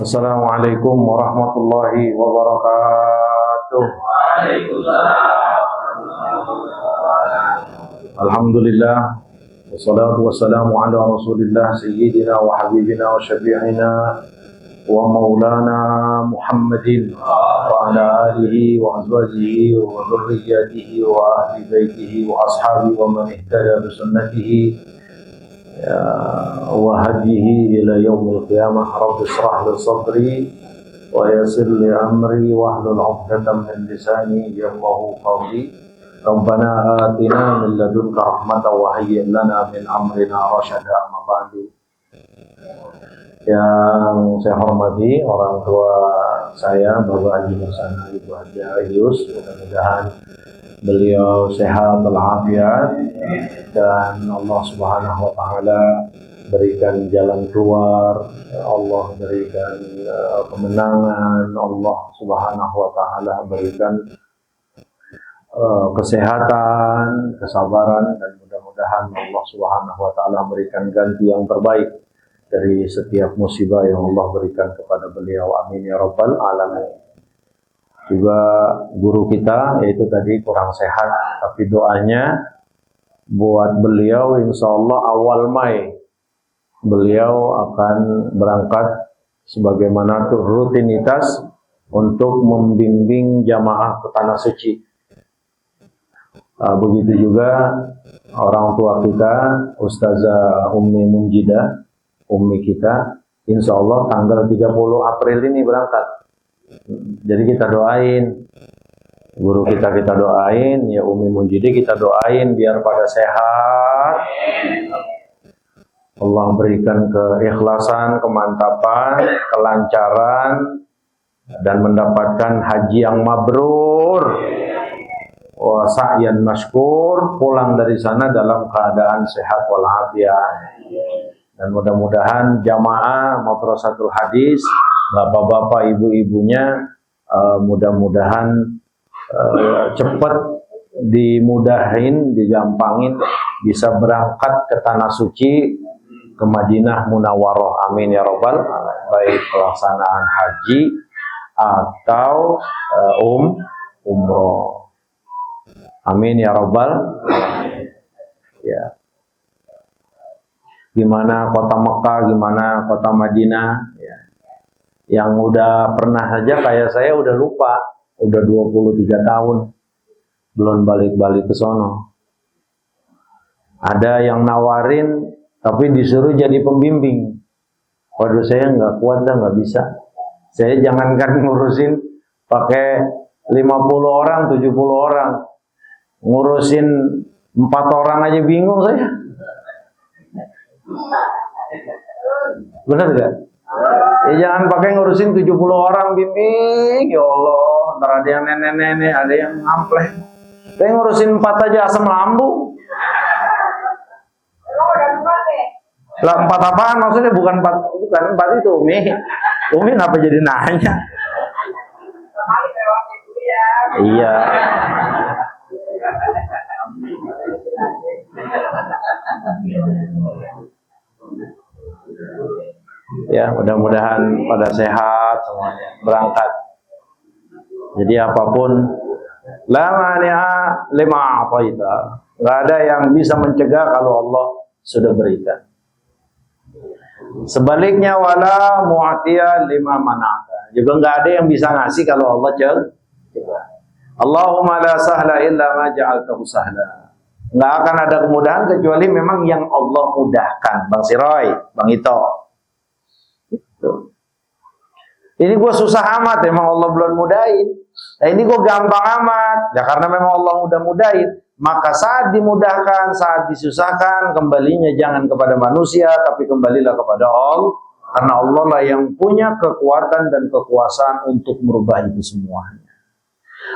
Assalamualaikum warahmatullahi wabarakatuh. Alhamdulillah, wassalatu wassalamu ala rasulillah sayyidina wa habibina wa syafi'ina wa maulana Muhammadin wa ala alihi wa azwajihi wa dhurriyyatihi wa ahli baitihi wa ashabihi wa man ihtada bi sunnatihi wa hadihi ila yaumil qiyamah. Rabbi shrah li sadri wa yassir li amri wahlul 'uqdatam min lisani yafqahu qawli. Rabbana atina min ladunka rahmatan wa hayyi' lana min amrina rasyada. Amma ba'du. Yang saya hormati orang tua saya, Bapak Haji Musana, Ibu Haji Ayus, mudah-mudahan beliau sehat walafiat dan Allah Subhanahu wa taala berikan jalan keluar, Allah berikan kemenangan, Allah Subhanahu wa taala berikan kesehatan, kesabaran, dan mudah-mudahan Allah Subhanahu wa taala berikan ganti yang terbaik dari setiap musibah yang Allah berikan kepada beliau. Amin ya rabbal alamin. Juga guru kita, yaitu tadi kurang sehat, tapi doanya buat beliau, insya Allah awal Mei beliau akan berangkat sebagaimana rutinitas untuk membimbing jamaah ke tanah suci. Begitu juga orang tua kita, Ustazah Ummi Munjidah, Ummi kita, insya Allah tanggal 30 April ini berangkat. Jadi kita doain, guru kita doain, ya Umi Munjidi kita doain biar pada sehat. Allah berikan keikhlasan, kemantapan, kelancaran, dan mendapatkan haji yang mabrur, wa sa'yan masykur, pulang dari sana dalam keadaan sehat walafiat. Dan mudah-mudahan jamaah Madrasatul Hadis, bapak-bapak, ibu-ibunya, mudah-mudahan cepat dimudahin, digampangin, bisa berangkat ke tanah suci, ke Madinah Munawwarah. Amin ya rabbal alamin. Baik pelaksanaan haji atau umroh. Amin ya rabbal alamin. Ya. Gimana kota Mekah, gimana kota Madinah, ya. Yang udah pernah saja kayak saya udah lupa, udah 23 tahun belum balik-balik ke sono. Ada yang nawarin tapi disuruh jadi pembimbing. Waduh, saya nggak kuat dah, nggak bisa. Saya jangankan ngurusin pakai 50 orang, 70 orang, ngurusin 4 orang aja bingung saya. Benar gak? Ya jangan pakai ngurusin 70 orang bimbing, ya Allah. Ntar ada yang nenek-nenek, ada yang ngampleh. Saya ngurusin 4 aja asam lambung. Lah 4 apaan? Maksudnya bukan 4 itu, Umi. Umi ngapa jadi nanya? Iya. Ya, mudah-mudahan pada sehat semuanya, berangkat. Jadi apapun, la mani'a lima a'taita. Enggak ada yang bisa mencegah kalau Allah sudah berikan. Sebaliknya, wala mu'atiya lima mana'ata. Juga enggak ada yang bisa ngasih kalau Allah cegah. Allahumma la sahla illa ma ja'altahu sahla. Enggak akan ada kemudahan kecuali memang yang Allah mudahkan. Bang Siroy, Bang Ito. Ini gue susah amat, memang Allah belum mudahin. Nah ini gue gampang amat, ya karena memang Allah udah mudahin. Maka saat dimudahkan, saat disusahkan, kembalinya jangan kepada manusia, tapi kembalilah kepada Allah. Karena Allah lah yang punya kekuatan dan kekuasaan untuk merubah itu semuanya.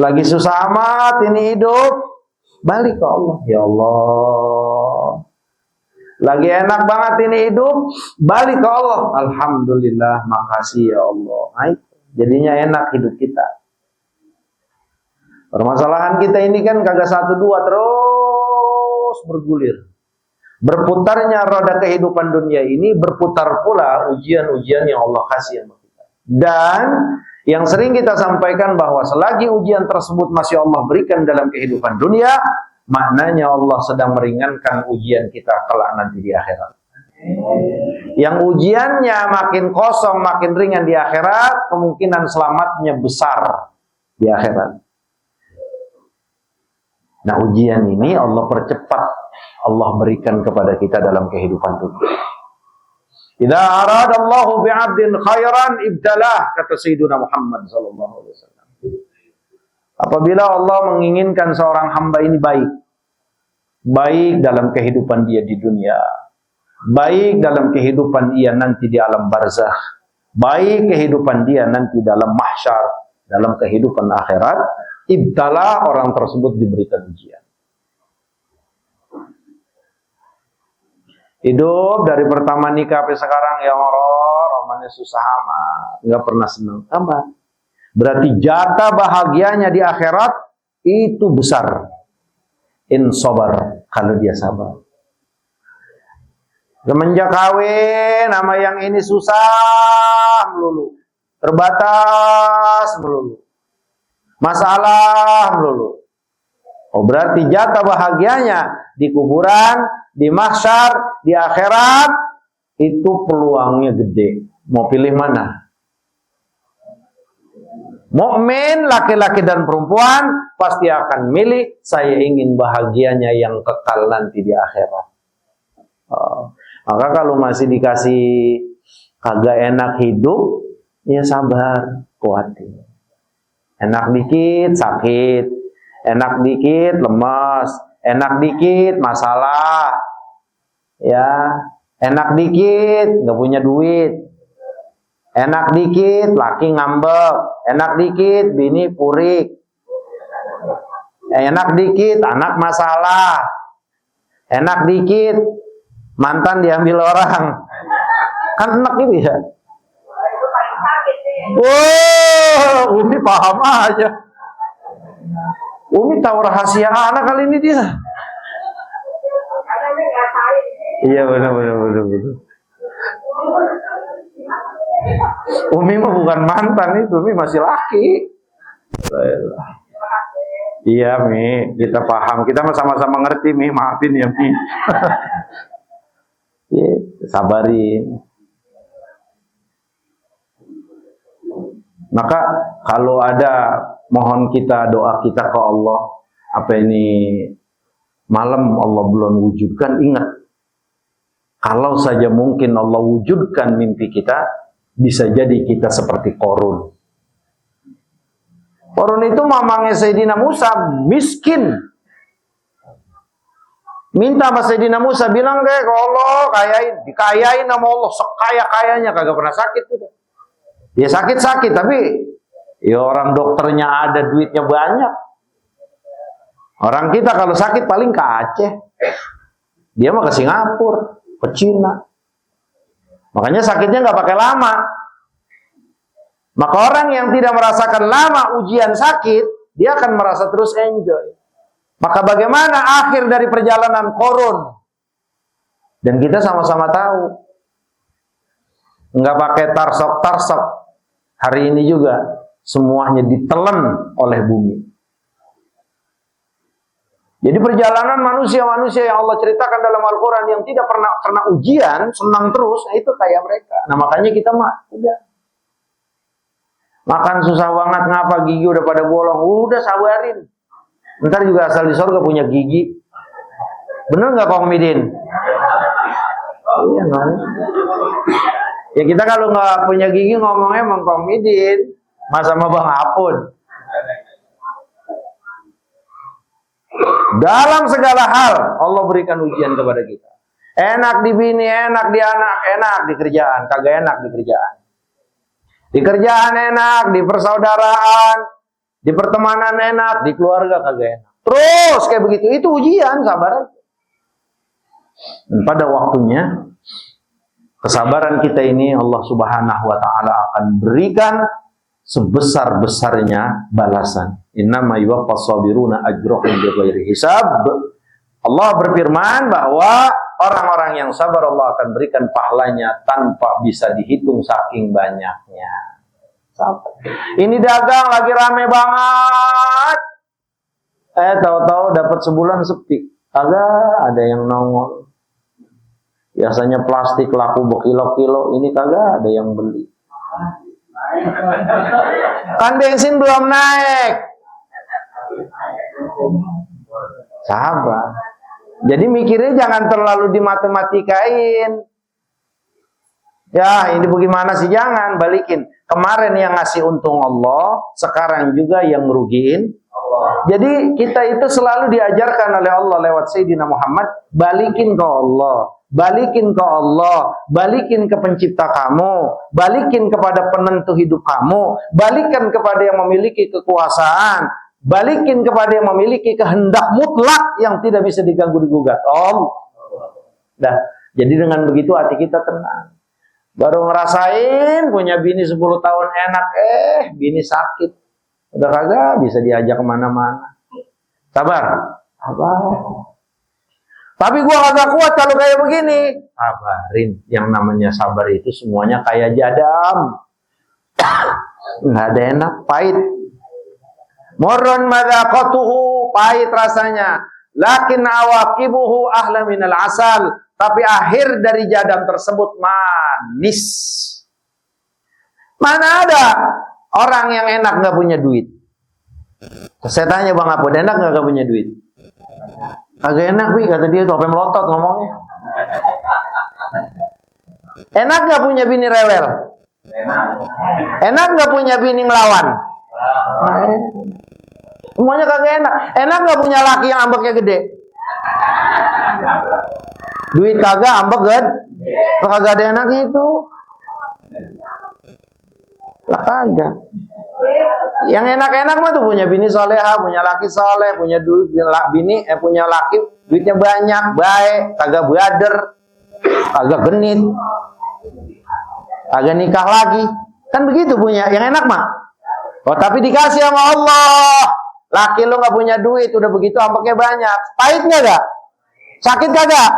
Lagi susah amat ini hidup, balik ke Allah. Ya Allah, lagi enak banget ini hidup, balik ke Allah. Alhamdulillah, makasih ya Allah. Nah, jadinya enak hidup kita. Permasalahan kita ini kan kagak 1-2, terus bergulir. Berputarnya roda kehidupan dunia ini, berputar pula ujian-ujian yang Allah kasih sama kita. Dan yang sering kita sampaikan bahwa selagi ujian tersebut masih Allah berikan dalam kehidupan dunia, maknanya Allah sedang meringankan ujian kita kelak nanti di akhirat. Yang ujiannya makin kosong, makin ringan di akhirat, kemungkinan selamatnya besar di akhirat. Nah, ujian ini Allah percepat, Allah berikan kepada kita dalam kehidupan dunia. Idza aradallahu bi'abdin khairan ibtalah, kata Sayyidina Muhammad sallallahu alaihi wasallam. Apabila Allah menginginkan seorang hamba ini baik, baik dalam kehidupan dia di dunia, baik dalam kehidupan dia nanti di alam barzakh, baik kehidupan dia nanti dalam mahsyar, dalam kehidupan akhirat, ibtala, orang tersebut diberikan ujian. Hidup dari pertama nikah sampai sekarang ya Allah, romannya susah amat, nggak pernah senang amat. Berarti jatah bahagianya di akhirat itu besar. In sabar, kalau dia sabar. Semenjak kawin, nama yang ini susah melulu, terbatas melulu, masalah melulu. Oh, berarti jatah bahagianya di kuburan, di mahsyar, di akhirat, itu peluangnya gede. Mau pilih mana? Mukmin laki-laki dan perempuan pasti akan milih, saya ingin bahagianya yang kekal nanti di akhirat. Maka kalau masih dikasih kagak enak hidup, ya sabar, kuatin. Enak dikit sakit, enak dikit lemas, enak dikit masalah, ya, enak dikit nggak punya duit, enak dikit laki ngambek, enak dikit bini purik, enak dikit anak masalah, enak dikit mantan diambil orang, kan enak gitu ya. Wow, Umi paham aja. Umi tahu rahasia anak kali ini dia. Iya benar. Umi mah bukan mantan itu, Umi masih laki. Iya Mi, kita paham, kita sama-sama ngerti Mi, maafin ya Mi. Sabarin. Maka kalau ada, mohon kita, doa kita ke Allah, apa ini malam Allah belum wujudkan, ingat, kalau saja mungkin Allah wujudkan mimpi kita, bisa jadi kita seperti Qarun. Qarun itu mamangnya Sayyidina Musa, miskin. Minta sama Sayyidina Musa, bilang ke Allah, dikayain sama Allah, sekaya-kayanya, kagak pernah sakit udah. Ya sakit-sakit, tapi ya orang dokternya ada, duitnya banyak. Orang kita kalau sakit paling ke Aceh. Dia mah ke Singapura, ke Cina. Makanya sakitnya nggak pakai lama. Maka orang yang tidak merasakan lama ujian sakit, dia akan merasa terus enjoy. Maka bagaimana akhir dari perjalanan Qarun? Dan kita sama-sama tahu. Nggak pakai tarsok-tarsok. Hari ini juga semuanya ditelan oleh bumi. Jadi perjalanan manusia-manusia yang Allah ceritakan dalam Al-Quran yang tidak pernah kena ujian, senang terus, itu kayak mereka. Nah makanya kita mah udah makan susah banget, ngapa gigi udah pada bolong, udah sabarin. Ntar juga asal di surga punya gigi. Bener nggak Kong Midin? Iya kan? Ya kita kalau nggak punya gigi ngomongnya emang Kong Midin, Mas sama Bang Apun. Dalam segala hal Allah berikan ujian kepada kita. Enak di bini, enak di anak, enak di kerjaan, kagak enak di kerjaan. Di kerjaan enak, di persaudaraan, di pertemanan enak, di keluarga kagak enak. Terus kayak begitu, itu ujian, sabar aja. Dan pada waktunya kesabaran kita ini Allah Subhanahu wa taala akan berikan sebesar-besarnya balasan. Innama yuwaffas sabiruna ajrahum bighairi hisab. Allah berfirman bahwa orang-orang yang sabar Allah akan berikan pahalanya tanpa bisa dihitung saking banyaknya. Sabar. Ini dagang lagi rame banget. Tahu-tahu dapat sebulan sepi. Kagak ada yang nongol. Biasanya plastik laku berkilo-kilo, ini kagak ada yang beli. Kan bensin belum naik. Sabar. Jadi mikirnya jangan terlalu dimatematika-in. Ya, ini bagaimana sih? Jangan balikin. Kemarin yang ngasih untung Allah, sekarang juga yang ngerugiin Allah. Jadi kita itu selalu diajarkan oleh Allah lewat Sayyidina Muhammad, balikin ke Allah, balikin ke Allah, balikin ke pencipta kamu, balikin kepada penentu hidup kamu, balikan kepada yang memiliki kekuasaan, balikin kepada yang memiliki kehendak mutlak yang tidak bisa diganggu digugat. Dah. Jadi dengan begitu hati kita tenang. Baru ngerasain punya bini 10 tahun enak, bini sakit. Udah kagak bisa diajak kemana-mana. Sabar. Tapi gua kagak kuat kalau kayak begini. Sabarin. Yang namanya sabar itu semuanya kayak jadam. Nggak ada enak, pahit. Murrun madaqatuhu, pahit rasanya. Lakin awaqibuhu ahla minal asal. Tapi akhir dari jadam tersebut manis. Mana ada orang yang enak nggak punya duit? Saya tanya Bang Apod, enak nggak punya duit? Agak enak, Bi, kata dia, sampai melotot ngomongnya. Enak nggak punya bini rewel? Enak nggak punya bini ngelawan? Semuanya kagak enak. Enak nggak punya laki yang ambeknya gede? Duit kagak, ambek gede. Kagak ada enaknya itu. Lah kagak. Yang enak-enak mah tuh punya bini soleha, punya laki soleh, punya duit, punya laki duitnya banyak, baik, kagak bader, kagak genit, kagak nikah lagi. Kan begitu punya. Yang enak mah. Oh, tapi dikasih sama Allah. Laki lu nggak punya duit, udah begitu ambeknya banyak. Pahit nggak? Sakit kagak?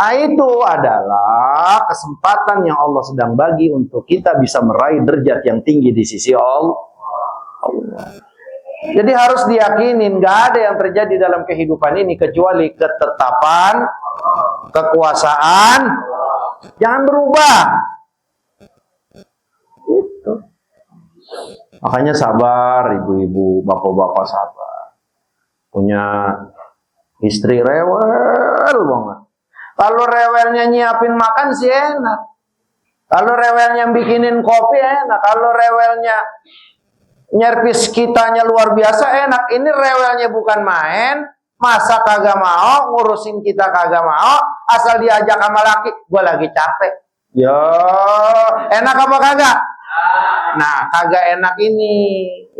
Nah, itu adalah kesempatan yang Allah sedang bagi untuk kita bisa meraih derajat yang tinggi di sisi Allah. Jadi harus diyakinin, nggak ada yang terjadi dalam kehidupan ini kecuali ketetapan, kekuasaan, jangan berubah. Itu. Makanya sabar, ibu-ibu, bapak-bapak sabar. Punya istri rewel banget. Kalau rewelnya nyiapin makan sih enak. Kalau rewelnya bikinin kopi enak. Kalau rewelnya nyervis kitanya luar biasa enak. Ini rewelnya bukan main. Masa kagak mau, ngurusin kita kagak mau. Asal diajak sama laki, gue lagi capek. Yo, enak apa kagak? Nah, kagak enak ini.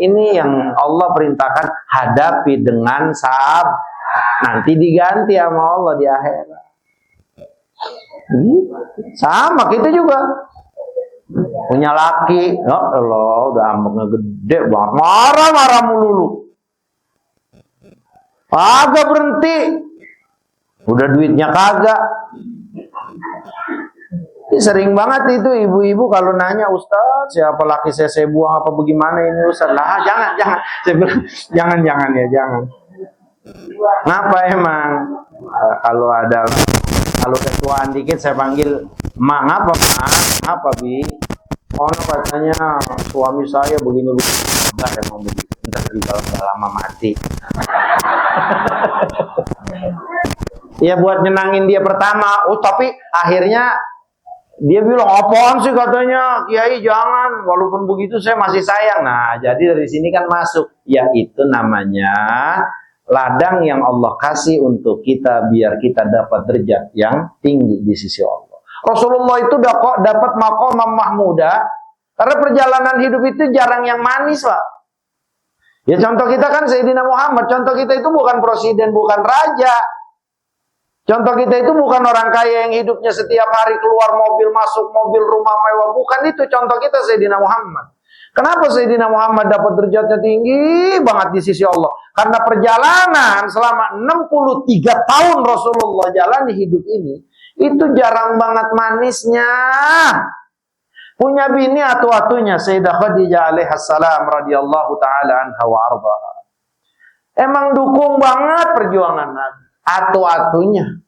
Ini yang Allah perintahkan, hadapi dengan sabar. Nanti diganti sama Allah di akhirat. Sama kita juga punya laki, ya Allah, udah ambeknya gede banget, marah-marah mulu, kagak berhenti, udah duitnya kagak. Sering banget itu ibu-ibu kalau nanya, Ustaz, siapa laki saya buang apa bagaimana ini Ustaz? Lah, jangan, saya bilang, jangan ya. Ngapa emang? Kalau ketuaan dikit saya panggil Mak, ngapa Bi? Ono katanya suami saya begini. Enggak, emang begitu. Entar juga udah lama mati. Ya buat nyenangin dia pertama. Tapi akhirnya dia bilang, apaan sih katanya, Kiai jangan, walaupun begitu saya masih sayang. Nah, jadi dari sini kan masuk. Ya itu namanya ladang yang Allah kasih untuk kita biar kita dapat derajat yang tinggi di sisi Allah. Rasulullah itu dapat maqamah mahmudah karena perjalanan hidup itu jarang yang manis, Pak. Ya contoh kita kan Sayyidina Muhammad, contoh kita itu bukan presiden, bukan raja. Contoh kita itu bukan orang kaya yang hidupnya setiap hari keluar mobil, masuk mobil, rumah mewah. Bukan itu contoh kita Sayyidina Muhammad. Kenapa Sayyidina Muhammad dapat derajatnya tinggi banget di sisi Allah? Karena perjalanan selama 63 tahun Rasulullah jalani hidup ini, itu jarang banget manisnya. Punya bini atu-atunya Sayyidah Khadijah alaihassalam radhiyallahu taala anha wa ardhaha. Emang dukung banget perjuangan Nabi, atu-atunya.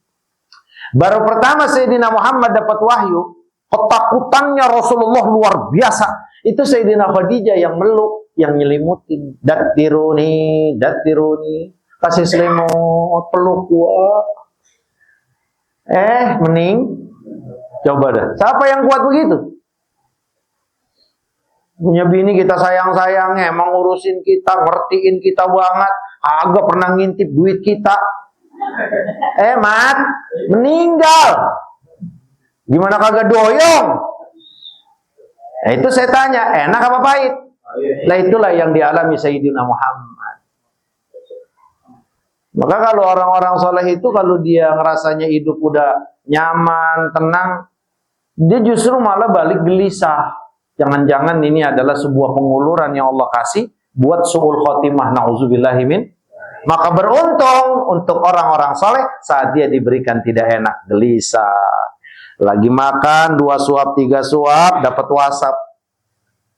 Baru pertama Sayyidina Muhammad dapat wahyu, ketakutannya Rasulullah luar biasa. Itu Sayyidina Khadijah yang meluk, yang nyelimutin. Dattiruni, dattiruni. Kasih selimut, peluk gua. Mending. Coba dah. Siapa yang kuat begitu? Punya bini kita sayang-sayang, emang ngurusin kita, ngertiin kita banget, agak pernah ngintip duit kita. Mat, meninggal. Gimana kagak doyong? Itu saya tanya, enak apa pahit? Lah itulah yang dialami Sayyidina Muhammad. Maka kalau orang-orang soleh itu, kalau dia ngerasanya hidup udah nyaman, tenang, dia justru malah balik gelisah. Jangan-jangan ini adalah sebuah penguluran yang Allah kasih buat su'ul khotimah, na'udzubillahi min. Maka beruntung untuk orang-orang soleh saat dia diberikan tidak enak, gelisah. Lagi makan 2 suap 3 suap dapat WhatsApp,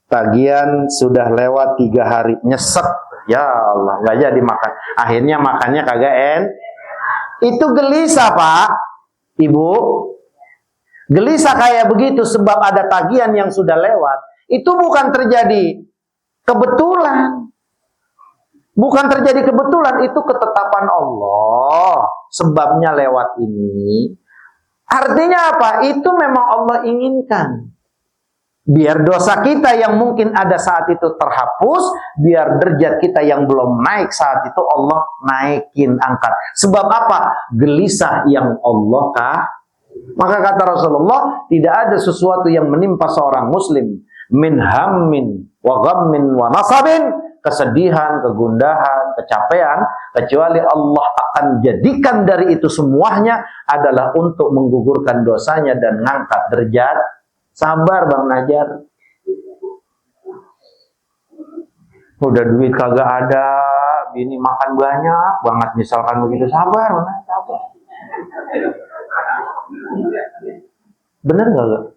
tagihan sudah lewat 3 hari, nyesek. Ya Allah, nggak jadi makan. Akhirnya makannya kagak Itu gelisah, Pak, Ibu. Gelisah kayak begitu sebab ada tagihan yang sudah lewat. Itu bukan terjadi kebetulan. Bukan terjadi kebetulan, itu ketetapan Allah. Sebabnya lewat ini. Artinya apa? Itu memang Allah inginkan. Biar dosa kita yang mungkin ada saat itu terhapus, biar derajat kita yang belum naik saat itu Allah naikin, angkat. Sebab apa? Gelisah yang Allah Maka kata Rasulullah, tidak ada sesuatu yang menimpa seorang muslim min hammin wa ghammin wa nasabin, kesedihan, kegundahan, kecapean, kecuali Allah akan jadikan dari itu semuanya adalah untuk menggugurkan dosanya dan ngangkat derajat. Sabar Bang Najar. Udah duit kagak ada, bini makan banyak banget misalkan begitu, sabar Bang, sabar. Bener gak?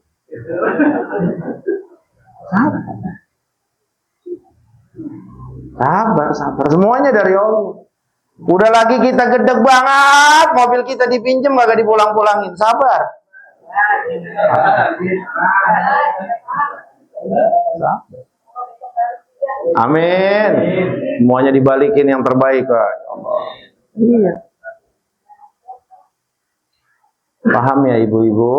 Sabar. Semuanya dari Allah. Udah lagi kita gedeg banget, mobil kita dipinjem kagak dipulang-pulangin, sabar. Amin. Semuanya dibalikin yang terbaik, Pak. Iya. Paham ya ibu-ibu?